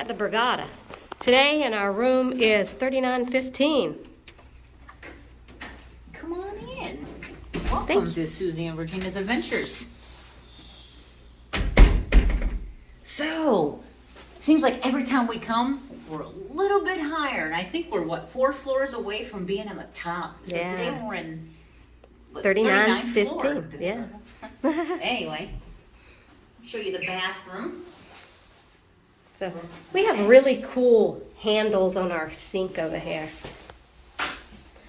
at the Borgata. Today in our room is 3915. Come on in. Welcome to Susie and Regina's Adventures. So, seems like every time we come, we're a little bit higher. And I think we're, what, 4 floors away from being on the top. So Yeah. today we're in 3915, yeah. Anyway, show you the bathroom. So we have really cool handles on our sink over here.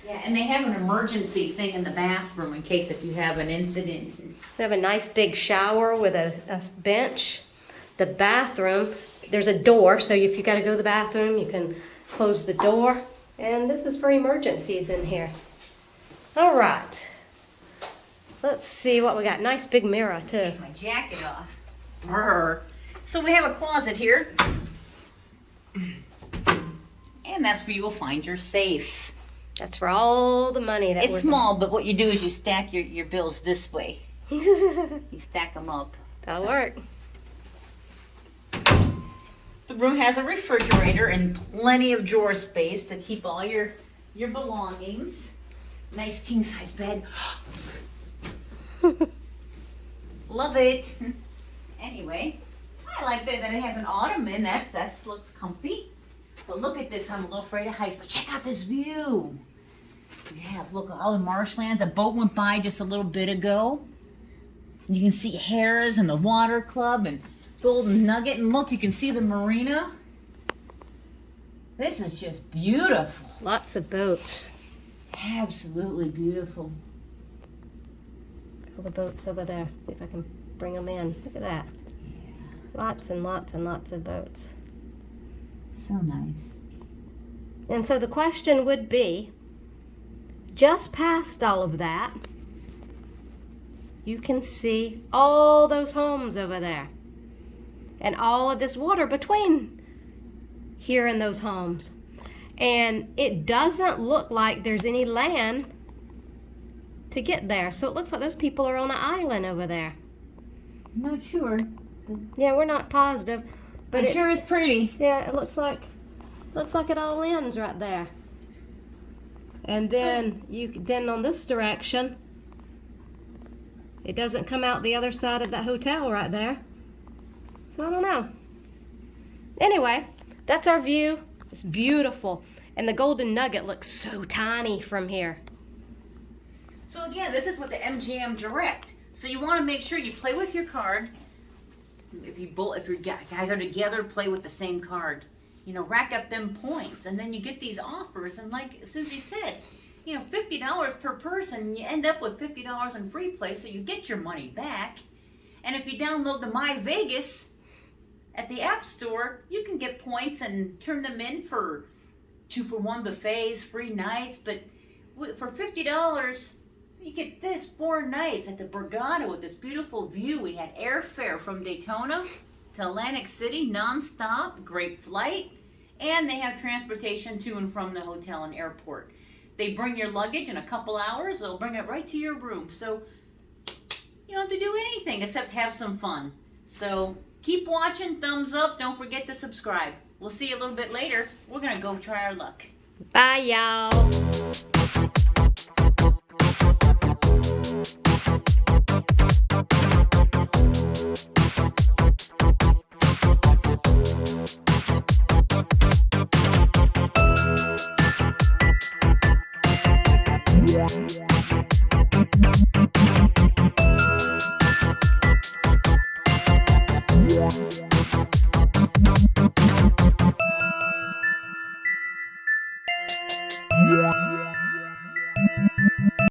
Yeah, and they have an emergency thing in the bathroom in case if you have an incident. We have a nice big shower with a bench. The bathroom, there's a door, so if you got to go to the bathroom, you can close the door. And this is for emergencies in here. All right. Let's see what we got. Nice big mirror, too. Take my jacket off. Brr. So we have a closet here. And that's where you will find your safe. That's for all the money that It's small, but what you do is you stack your bills this way. You stack them up. That'll work. The room has a refrigerator and plenty of drawer space to keep all your belongings. Nice king-size bed. Love it. Anyway, I like that it has an ottoman. That looks comfy. But look at this. I'm a little afraid of heights, but check out this view. We have, look, all the marshlands. A boat went by just a little bit ago. You can see Harrah's and the Water Club and Golden Nugget. And look, you can see the marina. This is just beautiful. Lots of boats. Absolutely beautiful. All the boats over there. See if I can bring them in. Look at that. Yeah. Lots and lots and lots of boats. So nice. And so the question would be, just past all of that, you can see all those homes over there. And all of this water between here and those homes. And it doesn't look like there's any land to get there. So it looks like those people are on an island over there. I'm not sure. Yeah, we're not positive. But I'm sure it's pretty. Yeah, it looks like it all ends right there. And then then on this direction, it doesn't come out the other side of that hotel right there. So I don't know. Anyway, that's our view. It's beautiful. And the Golden Nugget looks so tiny from here. So again, this is with the MGM Direct. So you want to make sure you play with your card. If your guys are together, play with the same card. You know, rack up them points, and then you get these offers. And like Susie said, you know, $50 per person, you end up with $50 in free play, so you get your money back. And if you download the My Vegas at the App Store, you can get points and turn them in for 2-for-1 buffets, free nights. But for $50, you get this 4 nights at the Borgata with this beautiful view. We had airfare from Daytona to Atlantic City, non-stop, great flight, and they have transportation to and from the hotel and airport. They bring your luggage in a couple hours. They'll bring it right to your room. So you don't have to do anything except have some fun. So keep watching, thumbs up, don't forget to subscribe. We'll see you a little bit later. We're gonna go try our luck. Bye, y'all. Yeah.